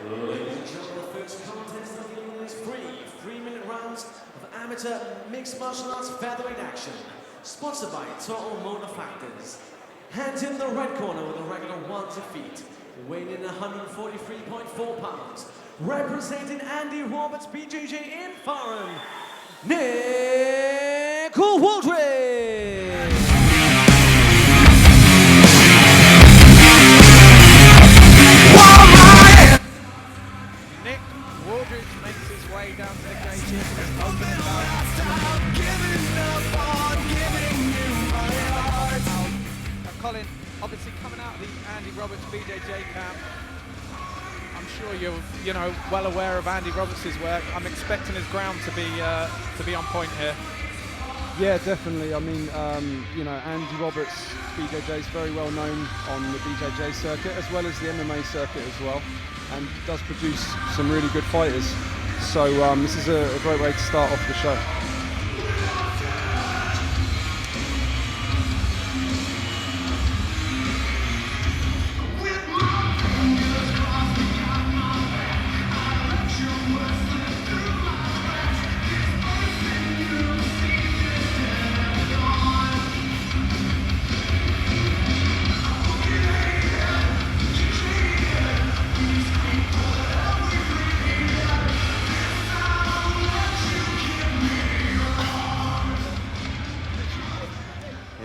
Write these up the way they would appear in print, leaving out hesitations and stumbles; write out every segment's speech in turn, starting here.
Ladies and gentlemen, the first contest of the evening is 3-minute rounds of amateur mixed martial arts featherweight action, sponsored by Total Motor Factors. Hands in the red corner with a regular 1 defeat, weighing in 143.4 pounds, representing Andy Roberts BJJ in foreign, Nick Wooldridge. Nick Wooldridge makes his way down to the cage here for this opening bout. Colin, obviously coming out of the Andy Roberts BJJ camp, I'm sure you're well aware of Andy Roberts' work. I'm expecting his ground to be on point here. Yeah, definitely. I mean, Andy Roberts BJJ is very well known on the BJJ circuit as well as the MMA circuit as well, and does produce some really good fighters. So this is a great way to start off the show.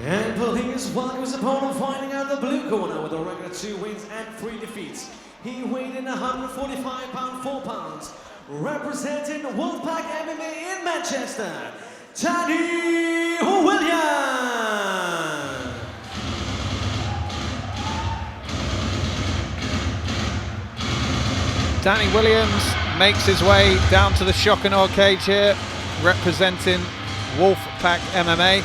And please welcome his opponent fighting out of the blue corner with a record of 2 wins and 3 defeats. He weighed in 145 pounds 4 pounds, representing Wolfpack MMA in Manchester, Danny Williams. Danny Williams makes his way down to the shock and awe cage here, representing Wolfpack MMA.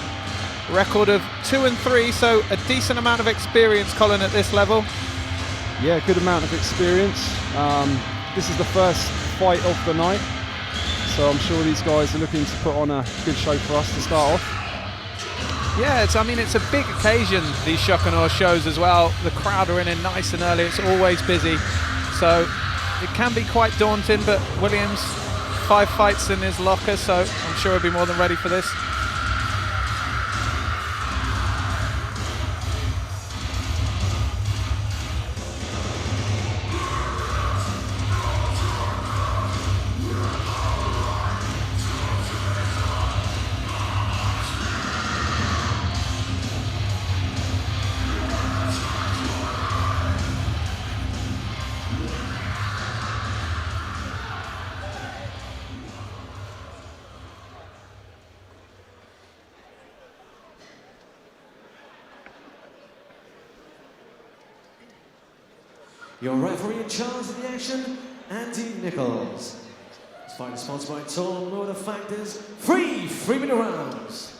Record of 2 and 3, so a decent amount of experience, Colin, at this level. Yeah, good amount of experience. This is the first fight of the night, so I'm sure these guys are looking to put on a good show for us to start off. Yeah, it's a big occasion, these shock and awe shows as well. The crowd are in nice and early, it's always busy, so it can be quite daunting, but Williams, 5 fights in his locker, so I'm sure he'll be more than ready for this. Your referee in charge of the action, Andy Nichols. This fight is sponsored by Total Motor Factors. 3-minute rounds.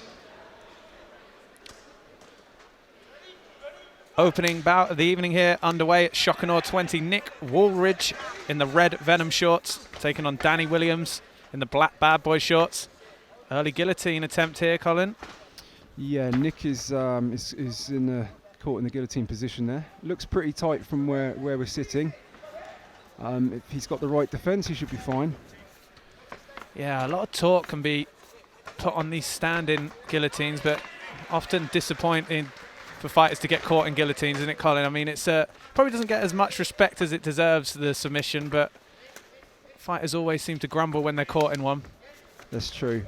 Opening bout of the evening here, underway at Shock and Awe 20. Nick Wooldridge in the red Venom shorts, taking on Danny Williams in the black Bad Boy shorts. Early guillotine attempt here, Colin. Yeah, Nick is in the caught in the guillotine position there. Looks pretty tight from where we're sitting. If he's got the right defence, he should be fine. Yeah, a lot of talk can be put on these standing guillotines, but often disappointing for fighters to get caught in guillotines, isn't it, Colin? I mean, it's probably doesn't get as much respect as it deserves, the submission, but fighters always seem to grumble when they're caught in one. That's true.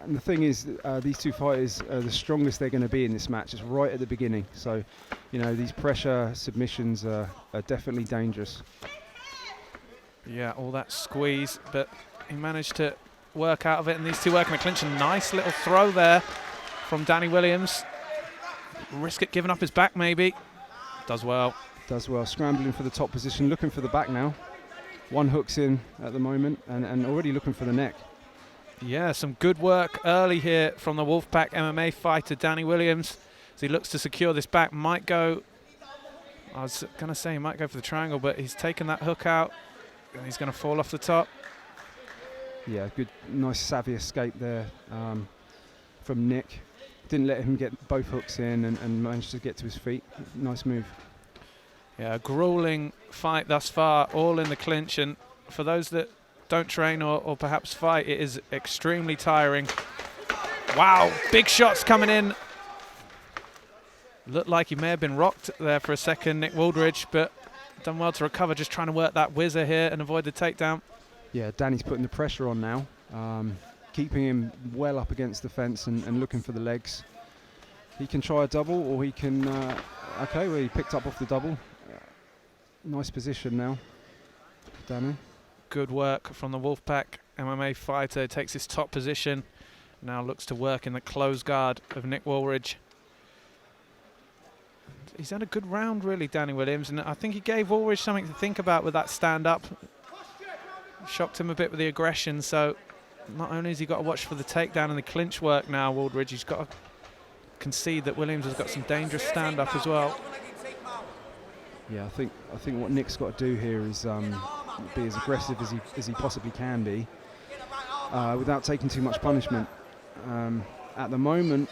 And the thing is, these two fighters are the strongest they're going to be in this match. It's right at the beginning. So, these pressure submissions are definitely dangerous. Yeah, all that squeeze, but he managed to work out of it, and these two working the clinch. A nice little throw there from Danny Williams. Risk it giving up his back, maybe. Does well. Does well. Scrambling for the top position, looking for the back now. One hook's in at the moment, and already looking for the neck. Yeah, some good work early here from the Wolfpack MMA fighter, Danny Williams. As he looks to secure this back, might go, I was going to say he might go for the triangle, but he's taken that hook out, and he's going to fall off the top. Yeah, good, nice savvy escape there from Nick. Didn't let him get both hooks in and managed to get to his feet. Nice move. Yeah, a grueling fight thus far, all in the clinch, and for those that don't train or perhaps fight, it is extremely tiring. Wow, big shots coming in. Looked like he may have been rocked there for a second, Nick Wooldridge, but done well to recover, just trying to work that whizzer here and avoid the takedown. Yeah, Danny's putting the pressure on now, keeping him well up against the fence and looking for the legs. He can try a double, or he can, okay, well, he picked up off the double. Nice position now, Danny. Good work from the Wolfpack MMA fighter. Takes his top position. Now looks to work in the close guard of Nick Wooldridge. He's had a good round, really, Danny Williams, and I think he gave Wooldridge something to think about with that stand-up. Shocked him a bit with the aggression, so not only has he got to watch for the takedown and the clinch work now, Wooldridge, he's got to concede that Williams has got some dangerous stand-up as well. Yeah, I think what Nick's got to do here is be as aggressive as he possibly can be, without taking too much punishment. At the moment,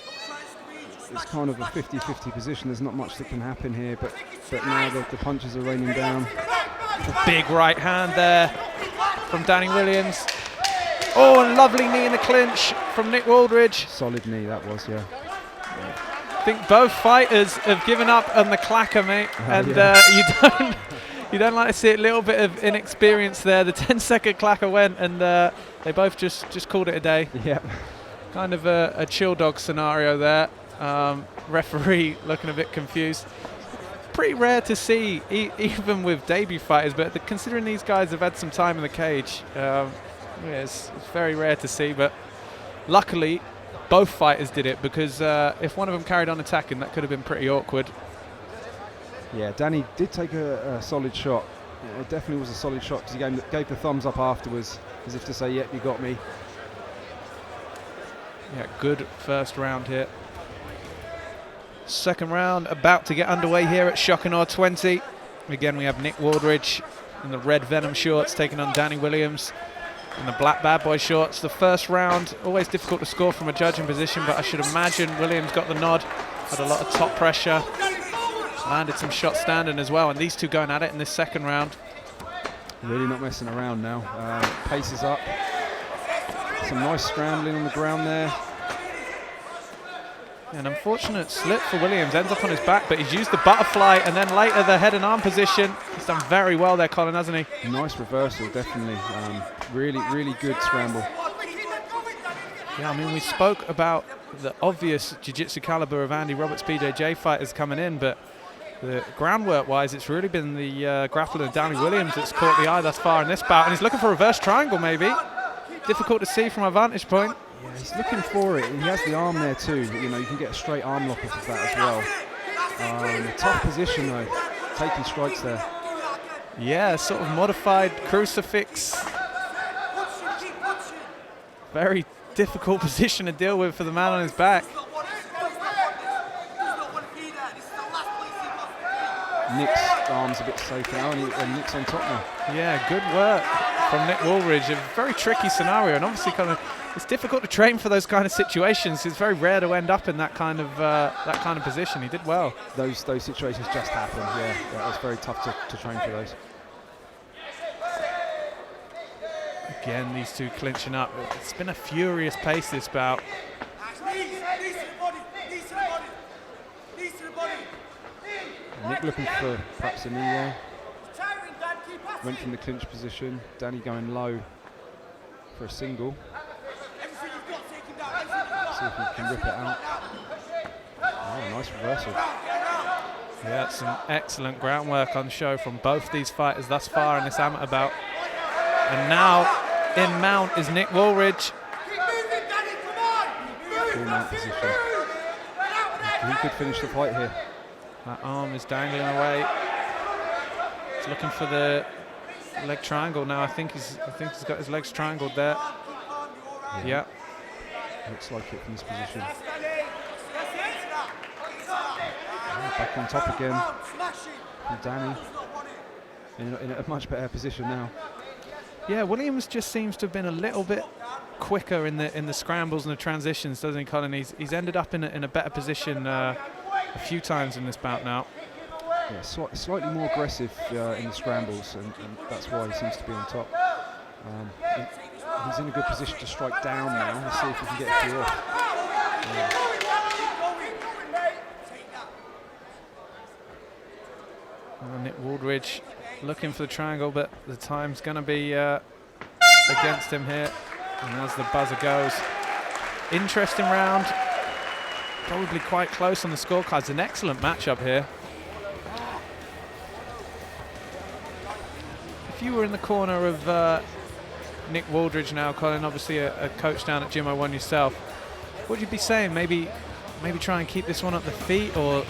it's kind of a 50-50 position. There's not much that can happen here, but now the punches are raining down. A big right hand there from Danny Williams. Oh, and lovely knee in the clinch from Nick Wooldridge. Solid knee that was, yeah. I think both fighters have given up on the clacker, mate, and yeah. you don't like to see it. A little bit of inexperience there. The 10-second clacker went, and they both just called it a day. Yeah. Kind of a chill dog scenario there. Referee looking a bit confused. Pretty rare to see, even with debut fighters, but considering these guys have had some time in the cage, yeah, it's very rare to see. But luckily, both fighters did it, because if one of them carried on attacking, that could have been pretty awkward. Yeah, Danny did take a solid shot. Yeah, it definitely was a solid shot, because he gave the thumbs up afterwards, as if to say, yep, you got me. Yeah, good first round here. Second round about to get underway here at Shock&Awe 20. Again, we have Nick Wooldridge in the red Venom shorts taking on Danny Williams in the black Bad Boy shorts. The first round, always difficult to score from a judging position, but I should imagine Williams got the nod. Had a lot of top pressure. Landed some shots standing as well, and these two going at it in this second round. Really not messing around now. Pace is up. Some nice scrambling on the ground there. An unfortunate slip for Williams, ends up on his back, but he's used the butterfly and then later the head and arm position. He's done very well there, Colin, hasn't he? Nice reversal, definitely. Really good scramble. Yeah, I mean, we spoke about the obvious jiu-jitsu caliber of Andy Roberts' BJJ fighters coming in, but the groundwork-wise, it's really been the grappler of Danny Williams that's caught the eye thus far in this bout, and he's looking for a reverse triangle, maybe. Difficult to see from a vantage point. Yeah, he's looking for it. He has the arm there too. You know, you can get a straight arm lock off of that as well. A tough position though, taking strikes there. Yeah, sort of modified crucifix. Very difficult position to deal with for the man on his back. Nick's arm's a bit safe now, and Nick's on top now. Yeah, good work from Nick Wooldridge. A very tricky scenario, and obviously it's difficult to train for those kind of situations. It's very rare to end up in that kind of position. He did well. Those situations just happen. Yeah, it's very tough to train for those. Again, these two clinching up. It's been a furious pace, this bout. Nick looking for perhaps a knee there. Went from the clinch position. Danny going low for a single. See if he can rip it out. Oh, nice reversal. Yeah, some excellent groundwork on show from both these fighters thus far in this amateur bout. And now in mount is Nick Wooldridge. Full mount position. He could finish the fight here. That arm is dangling away. He's looking for the leg triangle now. I think he's got his legs triangled there. Yeah. Looks like it from this position. Back on top again from Danny. In a much better position now. Yeah, Williams just seems to have been a little bit quicker in the scrambles and the transitions, doesn't he, Colin? He's ended up in a better position a few times in this bout now. yeah, slightly more aggressive in the scrambles, and that's why he seems to be on top. He's in a good position to strike down now. Let's see if we can get a few off. Nick Wooldridge looking for the triangle, but the time's going to be against him here. And as the buzzer goes, interesting round. Probably quite close on the scorecards. An excellent matchup here. If you were in the corner of Nick Wooldridge now, Colin, obviously a coach down at Gym 01 yourself, what would you be saying? Maybe try and keep this one at the feet, or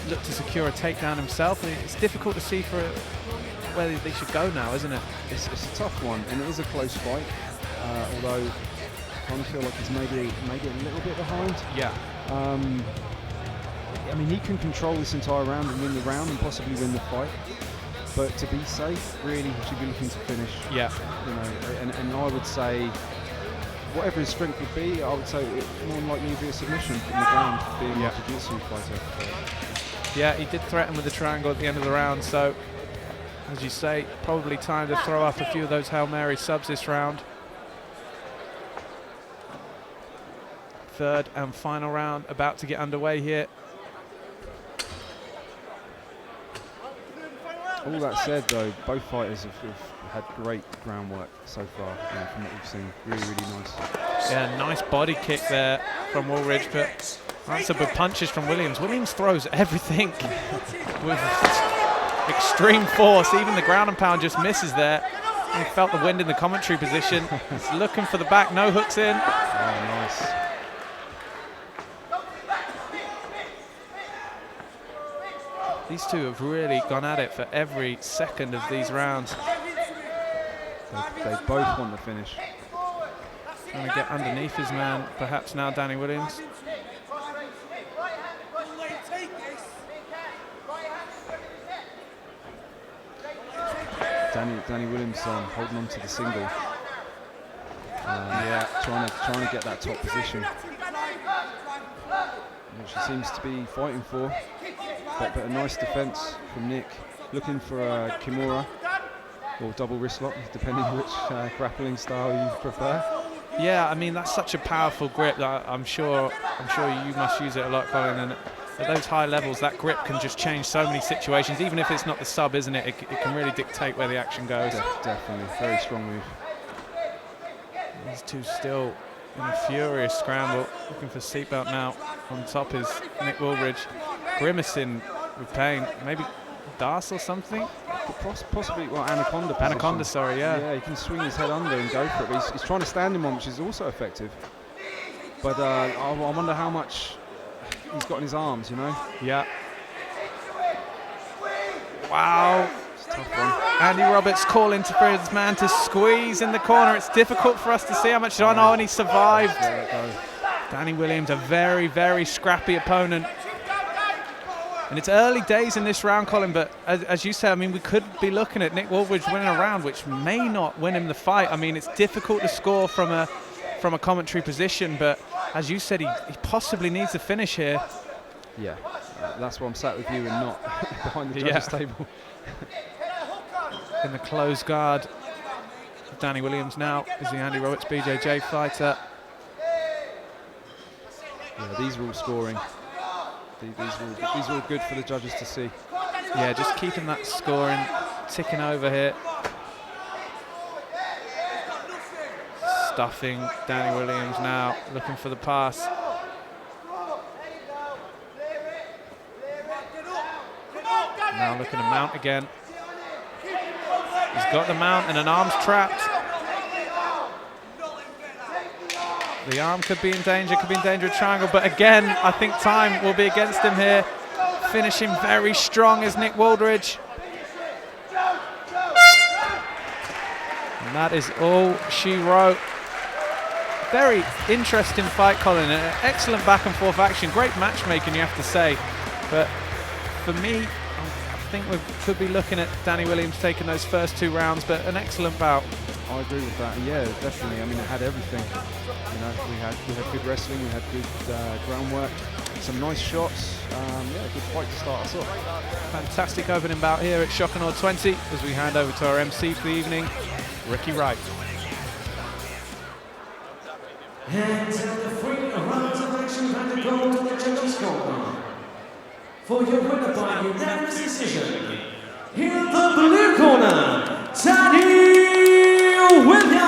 look to secure a takedown himself? I mean, it's difficult to see for where they should go now, isn't it? It's a tough one, and it is a close fight. Although I kind of feel like he's maybe a little bit behind. Yeah. I mean, he can control this entire round and win the round and possibly win the fight. But to be safe, really, he should be looking to finish. Yeah. You know, and I would say, whatever his strength would be, I would say it more than likely would be a submission from the ground, being a jiu-jitsu fighter. Yeah, he did threaten with the triangle at the end of the round, so as you say, probably time to throw up a few of those Hail Mary subs this round. Third and final round about to get underway here. All that said, though, both fighters have had great groundwork so far, from what we've seen. Really, really nice. Yeah, nice body kick there from Wooldridge, but that's a good punches from Williams. Williams throws everything with extreme force. Even the ground and pound just misses there. He felt the wind in the commentary position. He's looking for the back, no hooks in. Oh, nice. These two have really gone at it for every second of these rounds. They both want the finish. Trying to get underneath his man, perhaps now Danny Williams. Danny Williams holding on to the single. Trying to get that top position, which he seems to be fighting for. But a nice defence from Nick, looking for a Kimura or double wrist lock, depending which grappling style you prefer. Yeah, I mean, that's such a powerful grip that I'm sure you must use it a lot, Colin. And at those high levels, that grip can just change so many situations. Even if it's not the sub, isn't it? It can really dictate where the action goes. Definitely, very strong move. These two still in a furious scramble, looking for seatbelt now. On top is Nick Wooldridge, grimacing with pain. Maybe Das or something? Possibly, well, Anaconda position. Anaconda, sorry, yeah. Yeah, he can swing his head under and go for it, but he's trying to stand him on, which is also effective. But I wonder how much he's got in his arms, you know? Yeah. Wow. It's a tough one. Andy Roberts calling for his man to squeeze in the corner. It's difficult for us to see how much. Oh no, and he survived. There it goes. Danny Williams, a very, very scrappy opponent. And it's early days in this round, Colin, but as you say, I mean, we could be looking at Nick Wooldridge winning a round, which may not win him the fight. I mean, it's difficult to score from a commentary position, but as you said, he possibly needs a finish here. Yeah, that's why I'm sat with you and not behind the judges' table. In the closed guard, Danny Williams now is the Andy Roberts BJJ fighter. Yeah, these are all scoring. These are all good for the judges to see. Yeah, just keeping that scoring ticking over here. Stuffing Danny Williams now, looking for the pass. Now looking to mount again. He's got the mount and an arm's trapped. The arm could be in danger of triangle, but again, I think time will be against him here. Finishing very strong is Nick Wooldridge. And that is all she wrote. Very interesting fight, Colin. Excellent back and forth action. Great matchmaking, you have to say. But for me, I think we could be looking at Danny Williams taking those first two rounds, but an excellent bout. I agree with that. Yeah, definitely. I mean, it had everything. You know, we had good wrestling, we had good groundwork, some nice shots. Yeah, good fight to start us off. Fantastic opening bout here at Shock and Awe 20 as we hand over to our MC for the evening, Ricky Wright. And the 3 rounds of action and the goal to the judges' scorecard. For your winner by unanimous decision, here in the blue corner, Danny Williams.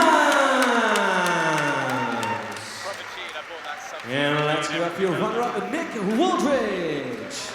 And let's give up your runner-up, Nick Wooldridge.